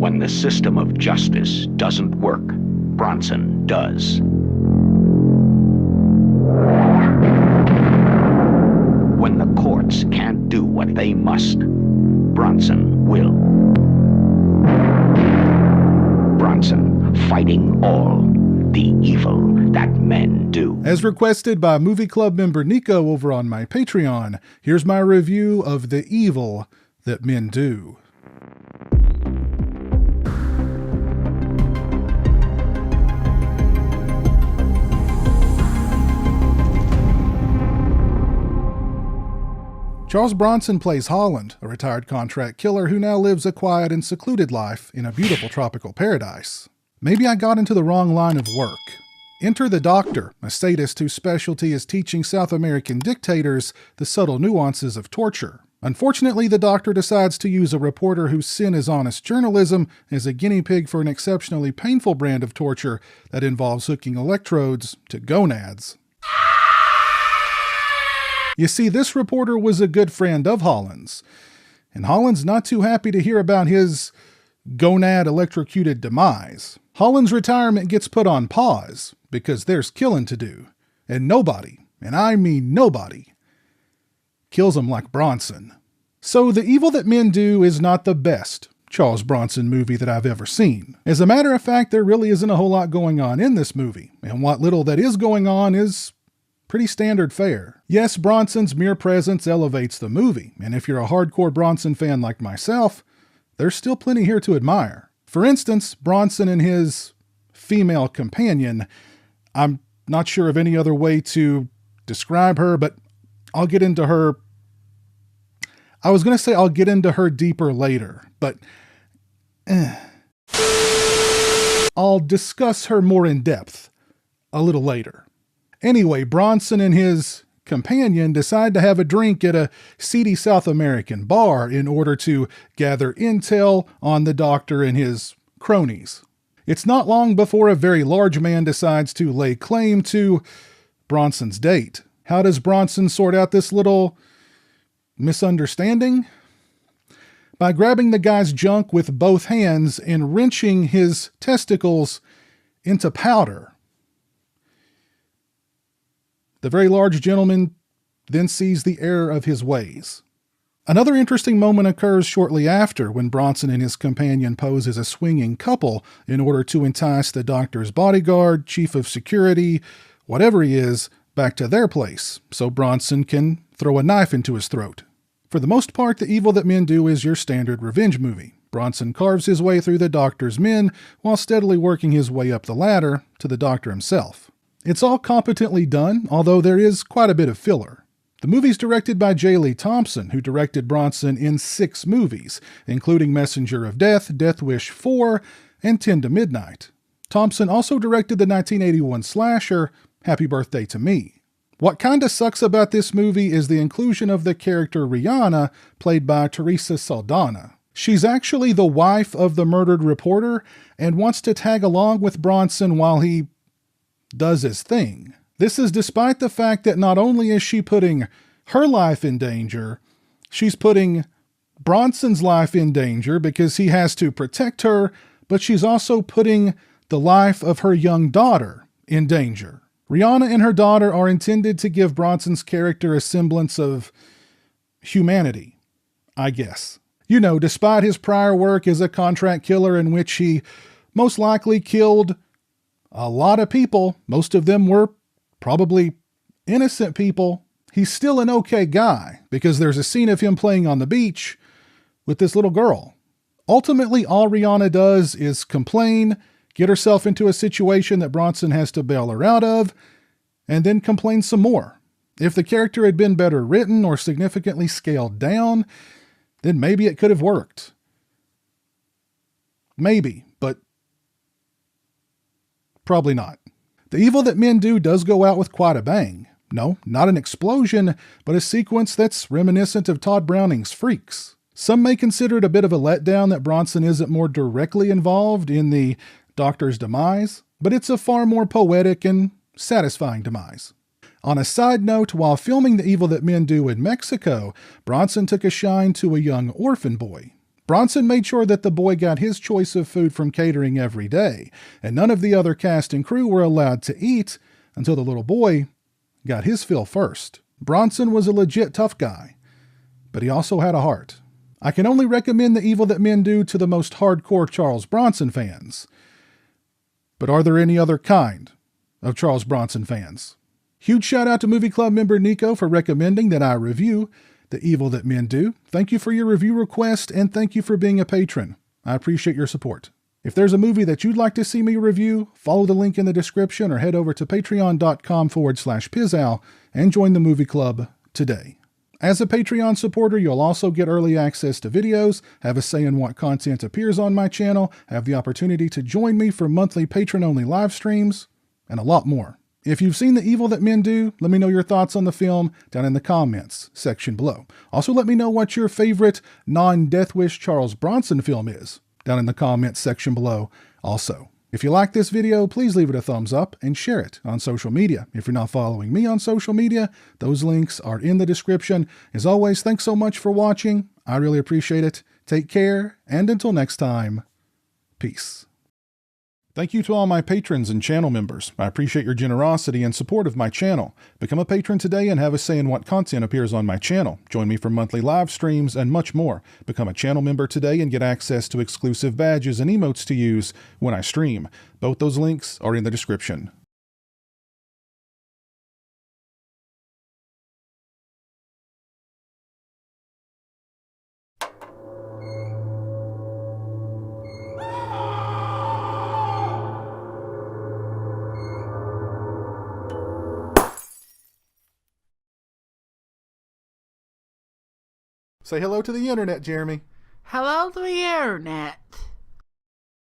When the system of justice doesn't work, Bronson does. When the courts can't do what they must, Bronson will. Bronson fighting all the evil that men do. As requested by Movie Club member Nico over on my Patreon, here's my review of The Evil That Men Do. Charles Bronson plays Holland, a retired contract killer who now lives a quiet and secluded life in a beautiful tropical paradise. Maybe I got into the wrong line of work. Enter the Doctor, a sadist whose specialty is teaching South American dictators the subtle nuances of torture. Unfortunately, the Doctor decides to use a reporter whose sin is honest journalism as a guinea pig for an exceptionally painful brand of torture that involves hooking electrodes to gonads. You see, this reporter was a good friend of Holland's, and Holland's not too happy to hear about his gonad electrocuted demise. Holland's retirement gets put on pause because there's killing to do, and nobody, and I mean nobody, kills him like Bronson. So The Evil That Men Do is not the best Charles Bronson movie that I've ever seen. As a matter of fact, there really isn't a whole lot going on in this movie, and what little that is going on is pretty standard fare. Yes, Bronson's mere presence elevates the movie, and if you're a hardcore Bronson fan like myself, there's still plenty here to admire. For instance, Bronson and his female companion. I'm not sure of any other way to describe her, but I'll get into her. I was going to say I'll get into her deeper later, but I'll discuss her more in depth a little later. Anyway, Bronson and his companion decide to have a drink at a seedy South American bar in order to gather intel on the Doctor and his cronies. It's not long before a very large man decides to lay claim to Bronson's date. How does Bronson sort out this little misunderstanding? By grabbing the guy's junk with both hands and wrenching his testicles into powder. The very large gentleman then sees the error of his ways. Another interesting moment occurs shortly after when Bronson and his companion pose as a swinging couple in order to entice the Doctor's bodyguard, chief of security, whatever he is, back to their place, so Bronson can throw a knife into his throat. For the most part, The Evil That Men Do is your standard revenge movie. Bronson carves his way through the Doctor's men while steadily working his way up the ladder to the Doctor himself. It's all competently done, although there is quite a bit of filler. The movie's directed by J. Lee Thompson, who directed Bronson in 6 movies, including Messenger of Death, Death Wish 4, and 10 to Midnight. Thompson also directed the 1981 slasher, Happy Birthday to Me. What kinda sucks about this movie is the inclusion of the character Rihanna, played by Teresa Saldana. She's actually the wife of the murdered reporter and wants to tag along with Bronson while he does his thing. This is despite the fact that not only is she putting her life in danger, she's putting Bronson's life in danger because he has to protect her, but she's also putting the life of her young daughter in danger. Rihanna and her daughter are intended to give Bronson's character a semblance of humanity, I guess. You know, despite his prior work as a contract killer in which he most likely killed a lot of people, most of them were probably innocent people, he's still an okay guy because there's a scene of him playing on the beach with this little girl. Ultimately, all Rihanna does is complain, get herself into a situation that Bronson has to bail her out of, and then complain some more. If the character had been better written or significantly scaled down, then maybe it could have worked. Maybe, but probably not. The Evil That Men Do does go out with quite a bang. No, not an explosion, but a sequence that's reminiscent of Todd Browning's Freaks. Some may consider it a bit of a letdown that Bronson isn't more directly involved in the Doctor's demise, but it's a far more poetic and satisfying demise. On a side note, while filming The Evil That Men Do in Mexico, Bronson took a shine to a young orphan boy. Bronson made sure that the boy got his choice of food from catering every day, and none of the other cast and crew were allowed to eat until the little boy got his fill first. Bronson was a legit tough guy, but he also had a heart. I can only recommend The Evil That Men Do to the most hardcore Charles Bronson fans. But are there any other kind of Charles Bronson fans? Huge shout out to Movie Club member Nico for recommending that I review The Evil That Men Do. Thank you for your review request, and thank you for being a patron. I appreciate your support. If there's a movie that you'd like to see me review, follow the link in the description or head over to patreon.com/pizowell and join the movie club today. As a Patreon supporter, you'll also get early access to videos, have a say in what content appears on my channel, have the opportunity to join me for monthly patron-only live streams, and a lot more. If you've seen The Evil That Men Do, let me know your thoughts on the film down in the comments section below. Also, let me know what your favorite non-Death Wish Charles Bronson film is down in the comments section below also. If you like this video, please leave it a thumbs up and share it on social media. If you're not following me on social media, those links are in the description. As always, thanks so much for watching. I really appreciate it. Take care, and until next time, peace. Thank you to all my patrons and channel members. I appreciate your generosity and support of my channel. Become a patron today and have a say in what content appears on my channel. Join me for monthly live streams and much more. Become a channel member today and get access to exclusive badges and emotes to use when I stream. Both those links are in the description. Say hello to the internet, Jeremy. Hello to the internet.